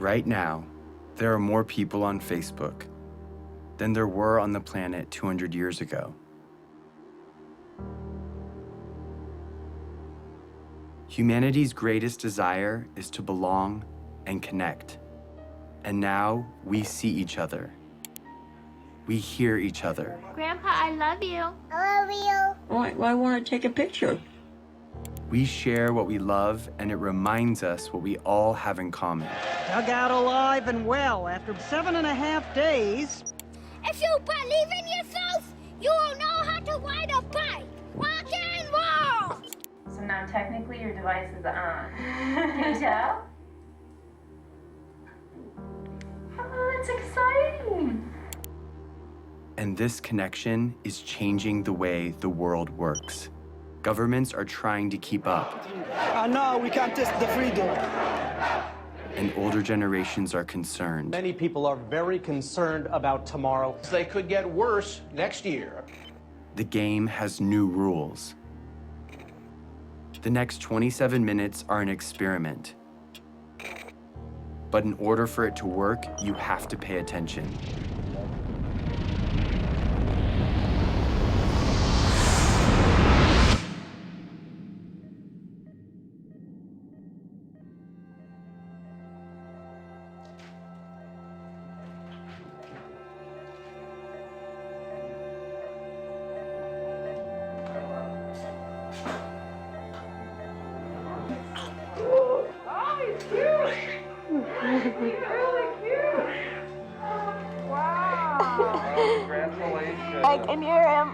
Right now, there are more people on Facebook than there were on the planet 200 years ago. Humanity's greatest desire is to belong and connect. And now we see each other. We hear each other. Grandpa, I love you. I love you. Why want to take a picture? We share what we love, and it reminds us what we all have in common. Dug out alive and well after 7.5 days. If you believe in yourself, you will know how to ride a bike. Rock and roll! So now technically your device is on. Can you tell? Oh, that's exciting. And this connection is changing the way the world works. Governments are trying to keep up. No, we can't test the freedom. And older generations are concerned. Many people are very concerned about tomorrow. They could get worse next year. The game has new rules. The next 27 minutes are an experiment. But in order for it to work, you have to pay attention. I can hear him.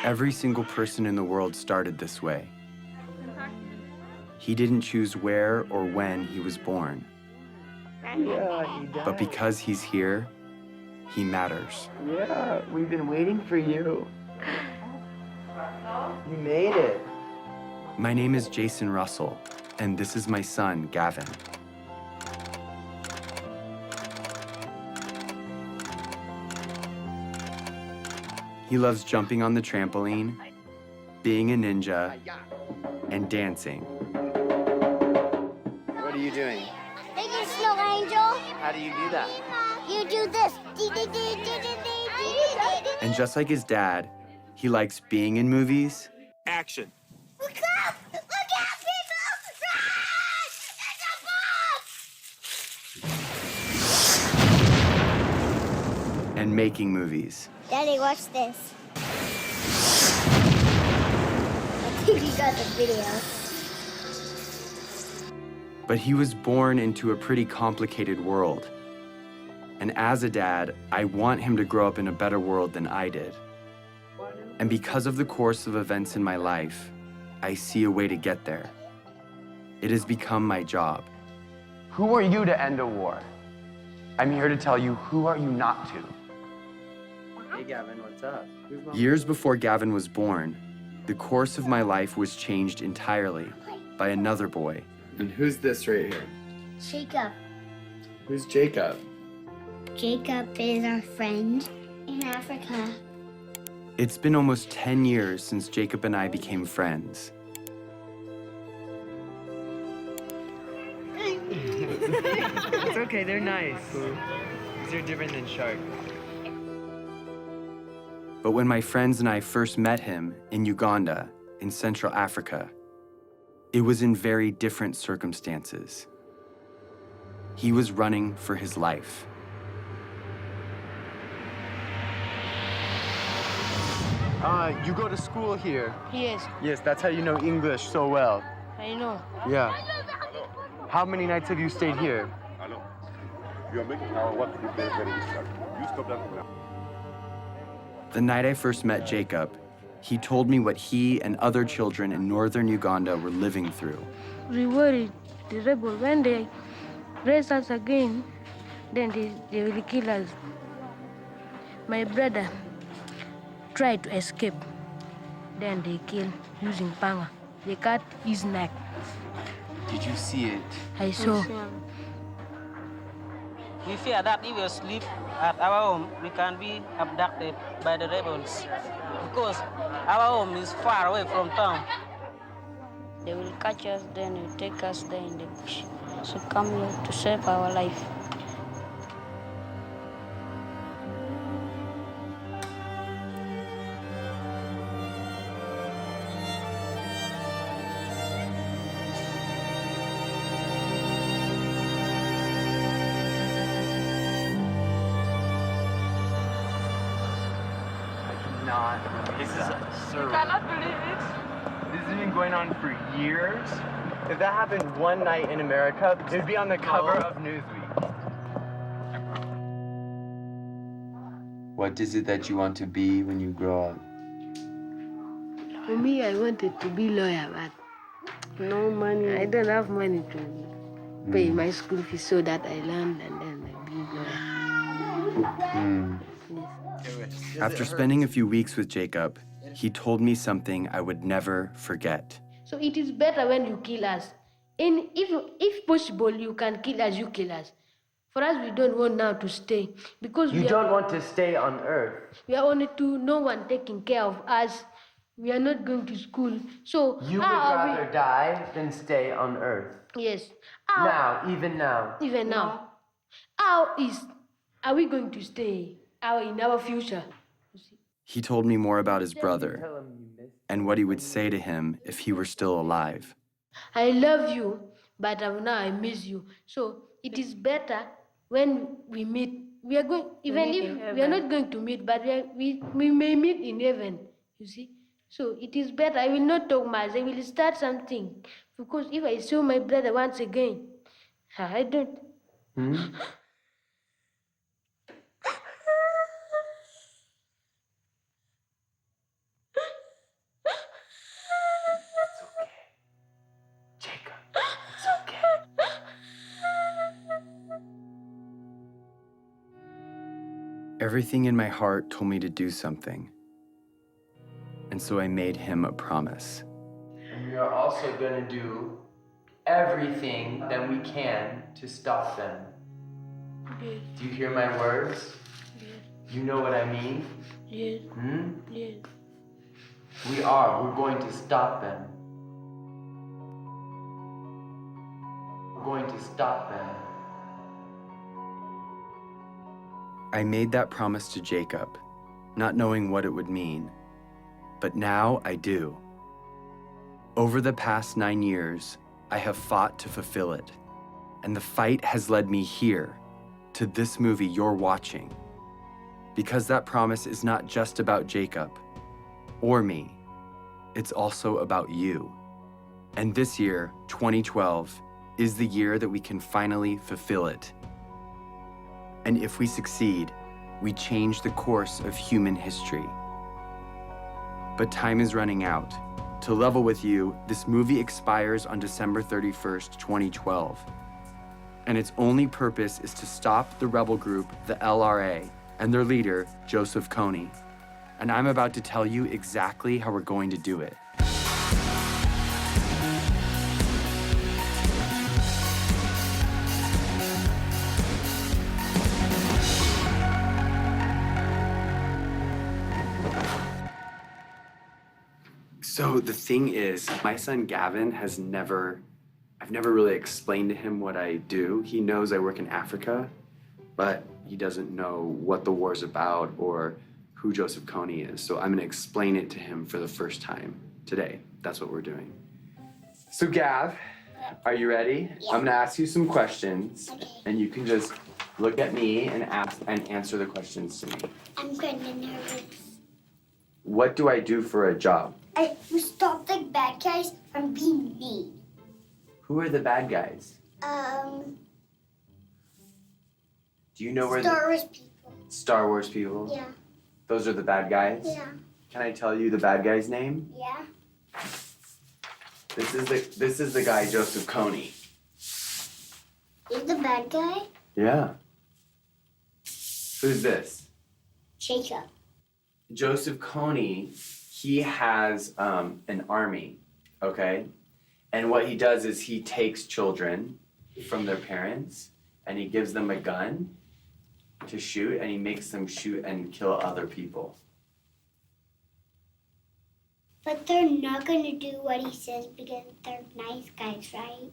Every single person in the world started this way. He didn't choose where or when he was born. Yeah, he died. But because he's here, he matters. Yeah, we've been waiting for you. You made it. My name is Jason Russell, and this is my son, Gavin. He loves jumping on the trampoline, being a ninja, and dancing. What are you doing? Making snow angel. How do you do that? You do this. And just like his dad, he likes being in movies. Action. Look up! Look out, people! Run! There's a bomb! And making movies. Daddy, watch this. I think you got the video. But he was born into a pretty complicated world. And as a dad, I want him to grow up in a better world than I did. And because of the course of events in my life, I see a way to get there. It has become my job. Who are you to end a war? I'm here to tell you, who are you not to? Hey, Gavin, what's up? Years before Gavin was born, the course of my life was changed entirely by another boy. And who's this right here? Jacob. Who's Jacob? Jacob is our friend in Africa. It's been almost 10 years since Jacob and I became friends. It's okay, they're nice. They're different than sharks. But when my friends and I first met him in Uganda, in Central Africa, it was in very different circumstances. He was running for his life. You go to school here. Yes, Yes, that's how you know English so well. I know. Yeah. How many nights have you stayed here? Hello. You are making our work very, very difficult. You stop that now. The night I first met Jacob, he told me what he and other children in northern Uganda were living through. We worried the rebel when they raise us again, then they will kill us. My brother tried to escape. Then they killed using panga. They cut his neck. Did you see it? I saw. We fear that if we sleep at our home, we can be abducted by the rebels because our home is far away from town. They will catch us, then will take us there in the bush. So come here to save our life. This is surreal. I cannot believe it. This has been going on for years. If that happened one night in America, it'd be on the cover of Newsweek. What is it that you want to be when you grow up? For me, I wanted to be lawyer, but no money. I don't have money to pay my school fees, so that I learned and then I be lawyer. After spending a few weeks with Jacob, he told me something I would never forget. So it is better when you kill us. And if possible, you can kill us, you kill us. For us, we don't want now to stay. Because You don't want to stay on Earth. we are only two, no one taking care of us. We are not going to school. So You would rather die than stay on Earth. Yes. Even now. Even now. Are we going to stay in our future? He told me more about his brother and what he would say to him if he were still alive. I love you, but now I miss you. So it is better when we meet. We are going, even if we are not going to meet, but we may meet in heaven, you see. So it is better. I will not talk much. I will start something. Because if I saw my brother once again, I don't. Everything in my heart told me to do something. And so I made him a promise. And we are also going to do everything that we can to stop them. Yes. Do you hear my words? Yes. You know what I mean? Yes. Yes. We're going to stop them. We're going to stop them. I made that promise to Jacob, not knowing what it would mean. But now I do. Over the past 9 years, I have fought to fulfill it. And the fight has led me here, to this movie you're watching. Because that promise is not just about Jacob or me. It's also about you. And this year, 2012, is the year that we can finally fulfill it. And if we succeed, we change the course of human history. But time is running out. To level with you, this movie expires on December 31st, 2012. And its only purpose is to stop the rebel group, the LRA, and their leader, Joseph Kony. And I'm about to tell you exactly how we're going to do it. So the thing is, my son Gavin I've never really explained to him what I do. He knows I work in Africa, but he doesn't know what the war's about or who Joseph Kony is. So I'm gonna explain it to him for the first time today. That's what we're doing. So Gav, are you ready? Yeah. I'm gonna ask you some questions, Okay. and you can just look at me and answer the questions to me. I'm kind of nervous. What do I do for a job? I will stop the bad guys from being mean. Who are the bad guys? Do you know where Star Wars people. Star Wars people? Yeah. Those are the bad guys? Yeah. Can I tell you the bad guy's name? Yeah. This is the guy Joseph Kony. He's the bad guy? Yeah. Who's this? Jacob. Joseph Kony, he has an army, okay? And what he does is he takes children from their parents and he gives them a gun to shoot, and he makes them shoot and kill other people. But they're not going to do what he says because they're nice guys, right?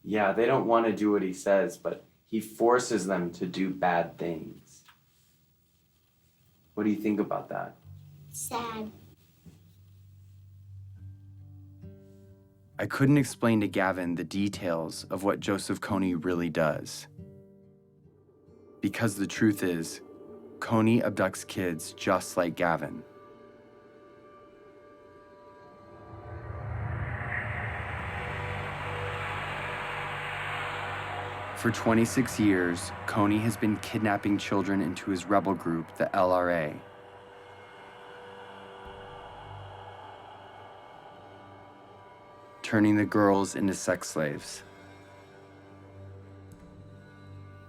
Yeah, they don't want to do what he says, but he forces them to do bad things. What do you think about that? Sad. I couldn't explain to Gavin the details of what Joseph Kony really does. Because the truth is, Kony abducts kids just like Gavin. For 26 years, Kony has been kidnapping children into his rebel group, the LRA. Turning the girls into sex slaves.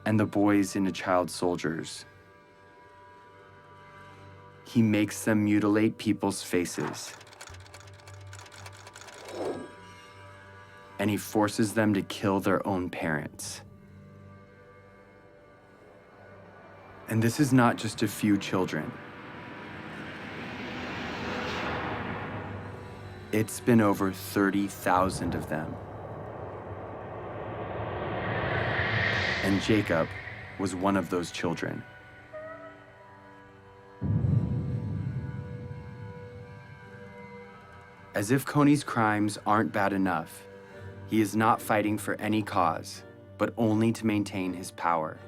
And the boys into child soldiers. He makes them mutilate people's faces. And he forces them to kill their own parents. And this is not just a few children. It's been over 30,000 of them. And Jacob was one of those children. As if Kony's crimes aren't bad enough, he is not fighting for any cause, but only to maintain his power.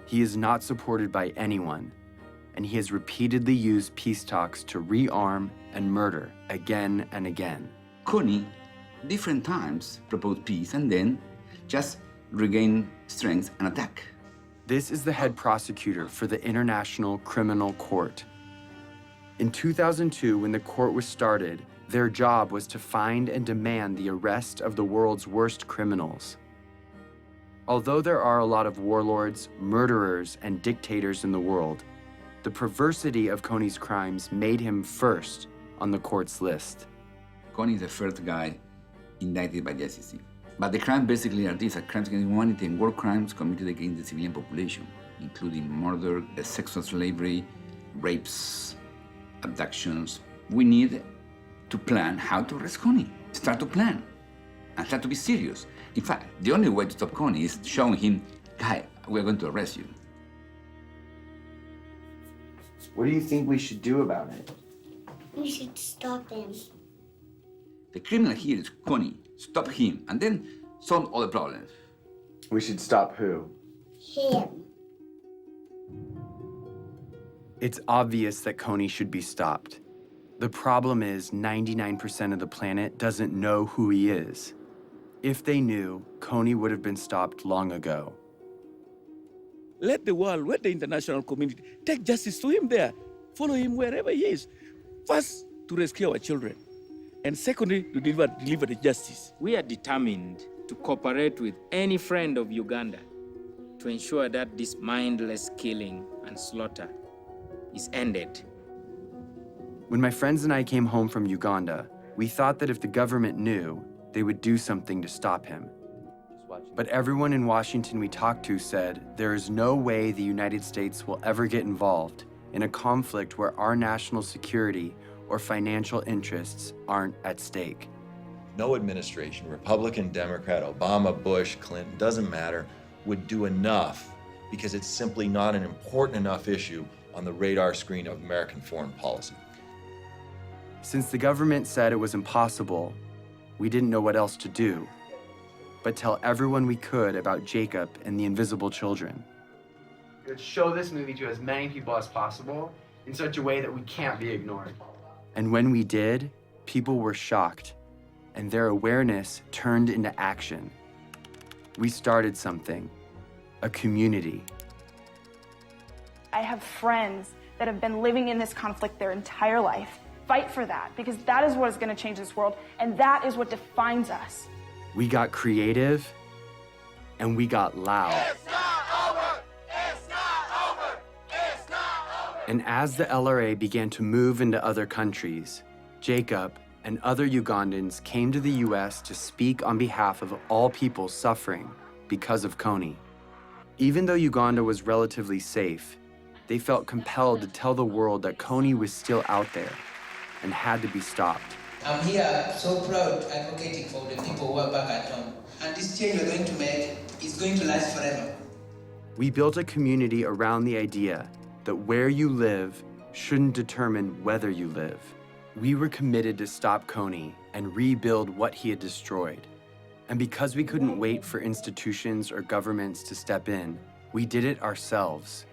He is not supported by anyone, and he has repeatedly used peace talks to rearm and murder again and again. Kony, different times, proposed peace and then just regain strength and attack. This is the head prosecutor for the International Criminal Court. In 2002, when the court was started, their job was to find and demand the arrest of the world's worst criminals. Although there are a lot of warlords, murderers, and dictators in the world, the perversity of Kony's crimes made him first on the court's list. Kony is the first guy indicted by the ICC. But the crimes basically are these: crimes against humanity and war crimes committed against the civilian population, including murder, sexual slavery, rapes, abductions. We need to plan how to arrest Kony. Start to plan and start to be serious. In fact, the only way to stop Kony is showing him, guy, we're going to arrest you. What do you think we should do about it? We should stop him. The criminal here is Kony. Stop him and then solve all the problems. We should stop who? Him. It's obvious that Kony should be stopped. The problem is 99% of the planet doesn't know who he is. If they knew, Kony would have been stopped long ago. Let the world, let the international community take justice to him there. Follow him wherever he is. First, to rescue our children. And secondly, to deliver the justice. We are determined to cooperate with any friend of Uganda to ensure that this mindless killing and slaughter is ended. When my friends and I came home from Uganda, we thought that if the government knew, they would do something to stop him. But everyone in Washington we talked to said there is no way the United States will ever get involved in a conflict where our national security or financial interests aren't at stake. No administration, Republican, Democrat, Obama, Bush, Clinton, doesn't matter, would do enough because it's simply not an important enough issue on the radar screen of American foreign policy. Since the government said it was impossible, we didn't know what else to do, but tell everyone we could about Jacob and the invisible children. Let's show this movie to as many people as possible in such a way that we can't be ignored. And when we did, people were shocked, and their awareness turned into action. We started something, a community. I have friends that have been living in this conflict their entire life. Fight for that, because that is what is going to change this world, and that is what defines us. We got creative, and we got loud. It's not over! It's not over! It's not over! And as the LRA began to move into other countries, Jacob and other Ugandans came to the US to speak on behalf of all people suffering because of Kony. Even though Uganda was relatively safe, they felt compelled to tell the world that Kony was still out there and had to be stopped. I'm here so proud advocating for the people who are back at home. And this change we're going to make is going to last forever. We built a community around the idea that where you live shouldn't determine whether you live. We were committed to stop Kony and rebuild what he had destroyed. And because we couldn't wait for institutions or governments to step in, we did it ourselves,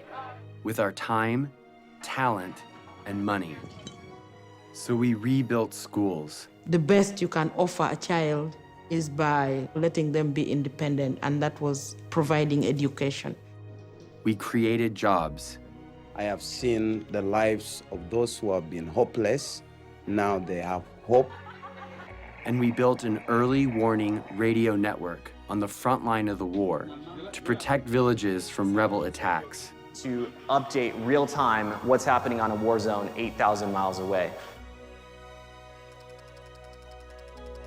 with our time, talent, and money. So we rebuilt schools. The best you can offer a child is by letting them be independent, and that was providing education. We created jobs. I have seen the lives of those who have been hopeless. Now they have hope. And we built an early warning radio network on the front line of the war to protect villages from rebel attacks. To update real time what's happening on a war zone 8,000 miles away.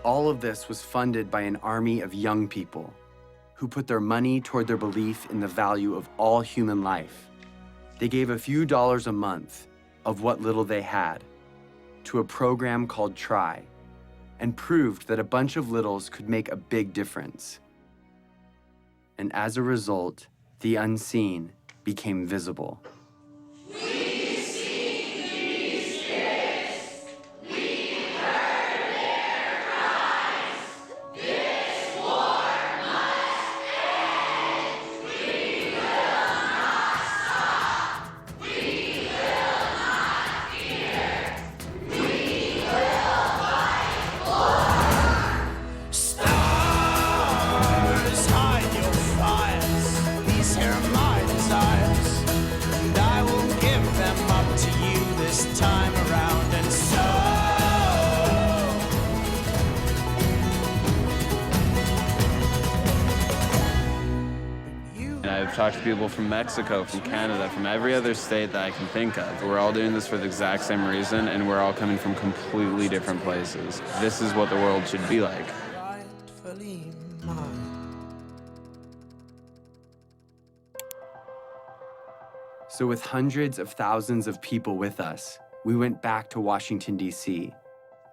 All of this was funded by an army of young people who put their money toward their belief in the value of all human life. They gave a few dollars a month of what little they had to a program called Try, and proved that a bunch of littles could make a big difference. And as a result, the unseen became visible. I've talked to people from Mexico, from Canada, from every other state that I can think of. We're all doing this for the exact same reason, and we're all coming from completely different places. This is what the world should be like. So with hundreds of thousands of people with us, we went back to Washington, D.C.,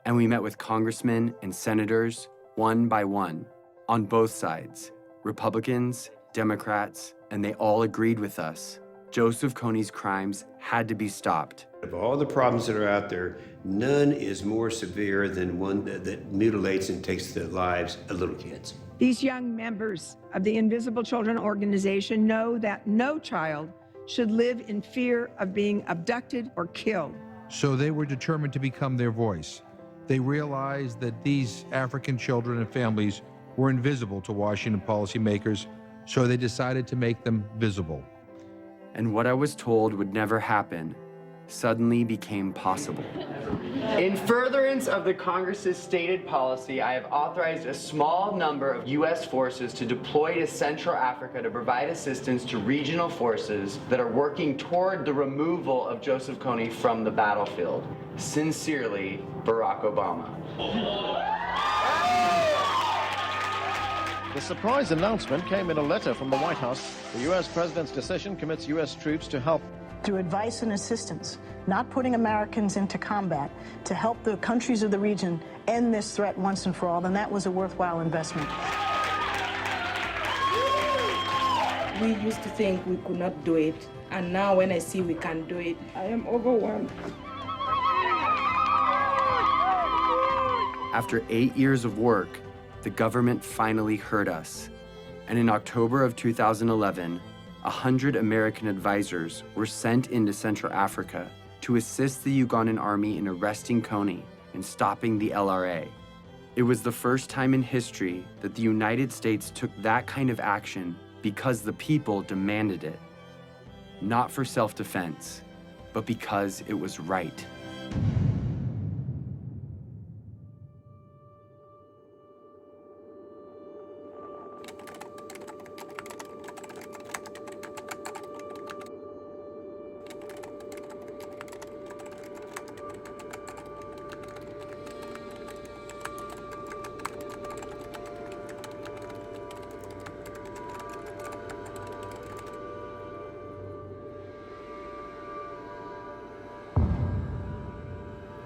and we met with congressmen and senators, one by one, on both sides, Republicans, Democrats, and they all agreed with us. Joseph Kony's crimes had to be stopped. Of all the problems that are out there, none is more severe than one that mutilates and takes the lives of little kids. These young members of the Invisible Children organization know that no child should live in fear of being abducted or killed. So they were determined to become their voice. They realized that these African children and families were invisible to Washington policymakers, so they decided to make them visible. And what I was told would never happen suddenly became possible. In furtherance of the Congress's stated policy, I have authorized a small number of U.S. forces to deploy to Central Africa to provide assistance to regional forces that are working toward the removal of Joseph Kony from the battlefield. Sincerely, Barack Obama. The surprise announcement came in a letter from the White House. The U.S. president's decision commits U.S. troops to help. Through advice and assistance, not putting Americans into combat, to help the countries of the region end this threat once and for all, then that was a worthwhile investment. We used to think we could not do it, and now when I see we can do it, I am overwhelmed. After 8 years of work, the government finally heard us. And in October of 2011, 100 American advisors were sent into Central Africa to assist the Ugandan army in arresting Kony and stopping the LRA. It was the first time in history that the United States took that kind of action because the people demanded it. Not for self-defense, but because it was right.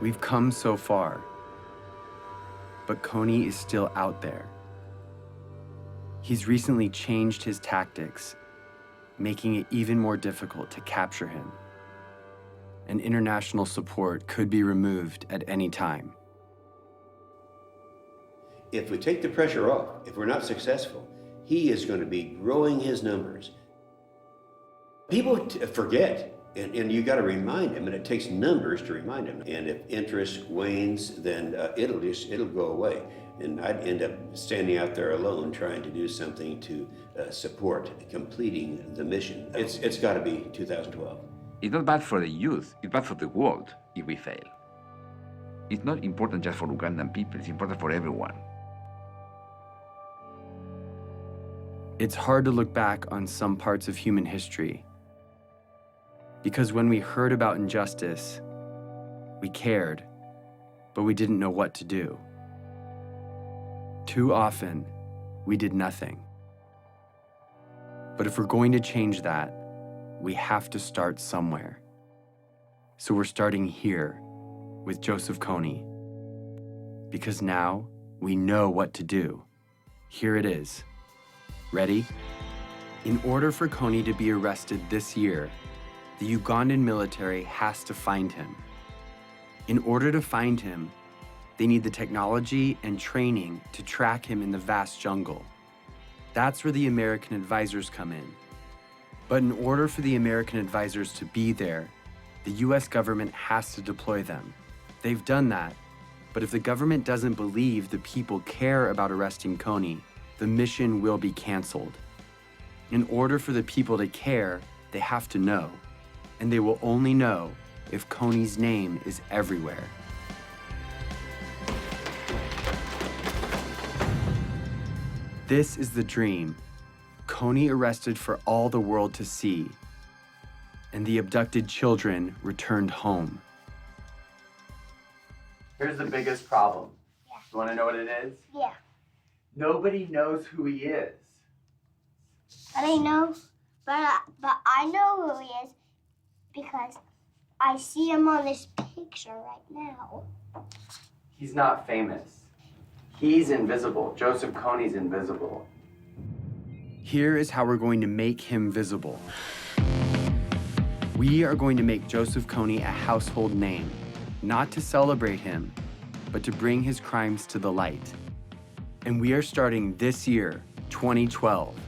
We've come so far, but Kony is still out there. He's recently changed his tactics, making it even more difficult to capture him. And international support could be removed at any time. If we take the pressure off, if we're not successful, he is going to be growing his numbers. People forget, and you got to remind them, and it takes numbers to remind them. And if interest wanes, then it'll go away. And I'd end up standing out there alone trying to do something to support completing the mission. It's got to be 2012. It's not bad for the youth, it's bad for the world if we fail. It's not important just for Ugandan people, it's important for everyone. It's hard to look back on some parts of human history, because when we heard about injustice, we cared, but we didn't know what to do. Too often, we did nothing. But if we're going to change that, we have to start somewhere. So we're starting here with Joseph Kony, because now we know what to do. Here it is. Ready? In order for Kony to be arrested this year, the Ugandan military has to find him. In order to find him, they need the technology and training to track him in the vast jungle. That's where the American advisors come in. But in order for the American advisors to be there, the US government has to deploy them. They've done that, but if the government doesn't believe the people care about arresting Kony, the mission will be canceled. In order for the people to care, they have to know, and they will only know if Kony's name is everywhere. This is the dream. Kony arrested for all the world to see, and the abducted children returned home. Here's the biggest problem. Yeah. You want to know what it is? Yeah. Nobody knows who he is. But I know who he is because I see him on this picture right now. He's not famous. He's invisible. Joseph Kony's invisible. Here is how we're going to make him visible. We are going to make Joseph Kony a household name, not to celebrate him, but to bring his crimes to the light. And we are starting this year, 2012.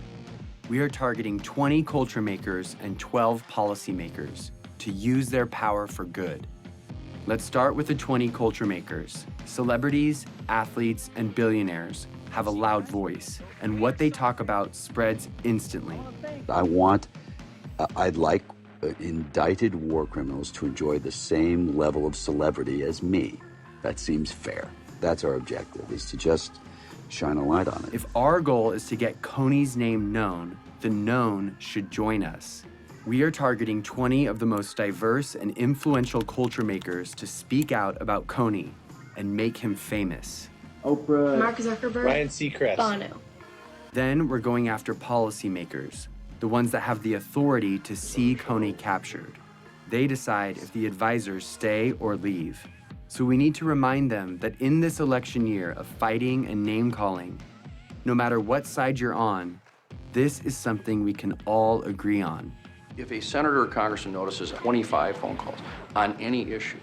We are targeting 20 culture makers and 12 policymakers to use their power for good. Let's start with the 20 culture makers. Celebrities, athletes, and billionaires have a loud voice, and what they talk about spreads instantly. I'd like indicted war criminals to enjoy the same level of celebrity as me. That seems fair. That's our objective, is to just shine a light on it. If our goal is to get Kony's name known, the known should join us. We are targeting 20 of the most diverse and influential culture makers to speak out about Kony and make him famous. Oprah, Mark Zuckerberg, Ryan Seacrest, Bono. Then we're going after policymakers, the ones that have the authority to see Kony captured. They decide if the advisors stay or leave. So we need to remind them that in this election year of fighting and name-calling, no matter what side you're on, this is something we can all agree on. If a senator or congressman notices 25 phone calls on any issue,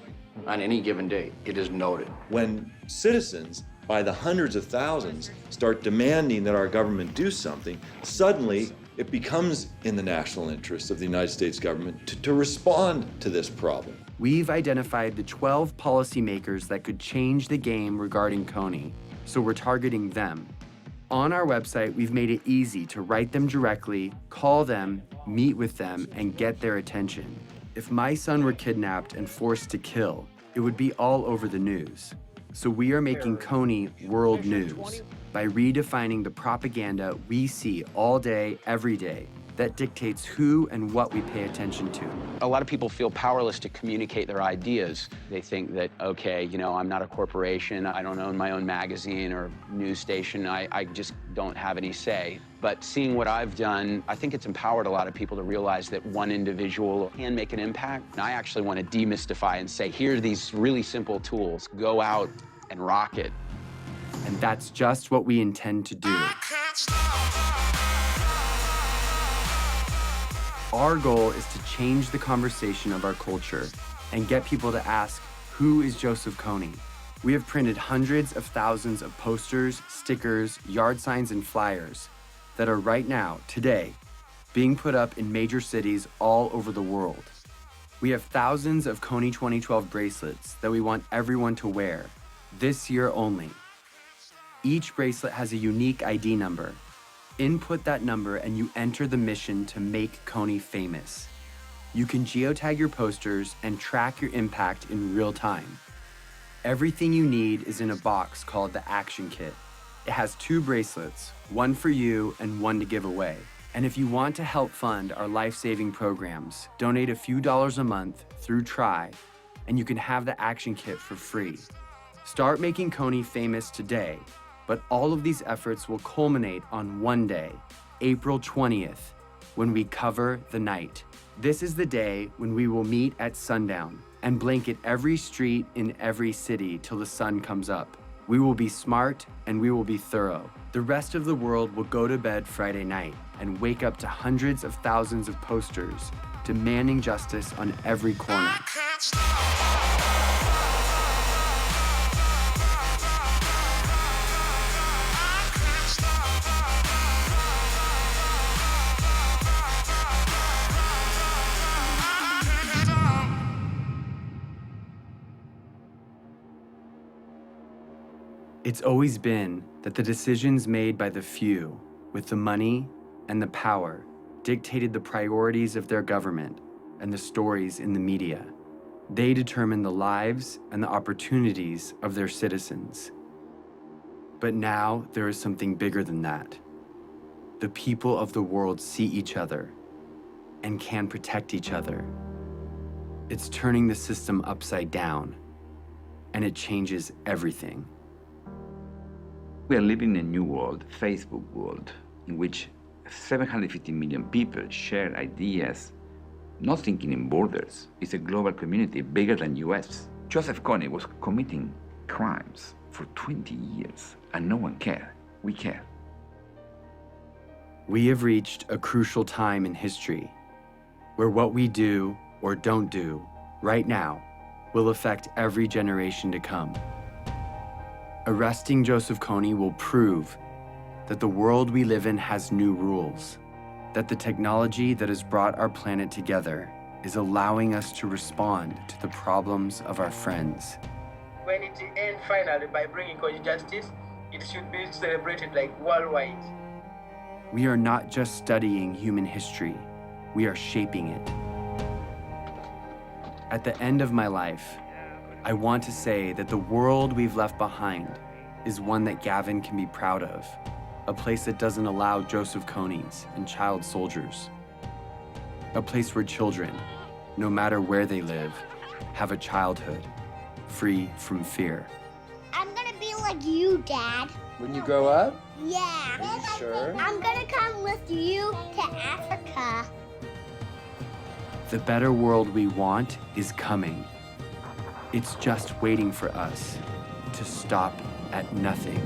on any given day, it is noted. When citizens, by the hundreds of thousands, start demanding that our government do something, suddenly it becomes in the national interest of the United States government to respond to this problem. We've identified the 12 policymakers that could change the game regarding Kony, so we're targeting them. On our website, we've made it easy to write them directly, call them, meet with them, and get their attention. If my son were kidnapped and forced to kill, it would be all over the news. So we are making Kony world news by redefining the propaganda we see all day, every day, that dictates who and what we pay attention to. A lot of people feel powerless to communicate their ideas. They think that, okay, you know, I'm not a corporation, I don't own my own magazine or news station, I just don't have any say. But seeing what I've done, I think it's empowered a lot of people to realize that one individual can make an impact. And I actually want to demystify and say, here are these really simple tools. Go out and rock it. And that's just what we intend to do. Our goal is to change the conversation of our culture and get people to ask, who is Joseph Kony? We have printed hundreds of thousands of posters, stickers, yard signs, and flyers that are right now, today, being put up in major cities all over the world. We have thousands of Kony 2012 bracelets that we want everyone to wear, this year only. Each bracelet has a unique ID number. Input that number and you enter the mission to make Kony famous. You can geotag your posters and track your impact in real time. Everything you need is in a box called the Action Kit. It has 2 bracelets, one for you and one to give away. And if you want to help fund our life-saving programs, donate a few dollars a month through Try, and you can have the Action Kit for free. Start making Kony famous today. But all of these efforts will culminate on one day, April 20th, when we cover the night. This is the day when we will meet at sundown and blanket every street in every city till the sun comes up. We will be smart and we will be thorough. The rest of the world will go to bed Friday night and wake up to hundreds of thousands of posters demanding justice on every corner. It's always been that the decisions made by the few with the money and the power dictated the priorities of their government and the stories in the media. They determine the lives and the opportunities of their citizens. But now there is something bigger than that. The people of the world see each other and can protect each other. It's turning the system upside down, and it changes everything. We are living in a new world, Facebook world, in which 750 million people share ideas, not thinking in borders. It's a global community bigger than US. Joseph Kony was committing crimes for 20 years, and no one cared. We care. We have reached a crucial time in history where what we do or don't do right now will affect every generation to come. Arresting Joseph Kony will prove that the world we live in has new rules, that the technology that has brought our planet together is allowing us to respond to the problems of our friends. When it ends finally by bringing Kony justice, it should be celebrated like worldwide. We are not just studying human history, we are shaping it. At the end of my life, I want to say that the world we've left behind is one that Gavin can be proud of, a place that doesn't allow Joseph Konys and child soldiers, a place where children, no matter where they live, have a childhood free from fear. I'm gonna be like you, Dad. When you grow up? Yeah. Are you sure? I'm gonna come with you to Africa. The better world we want is coming. It's just waiting for us to stop at nothing.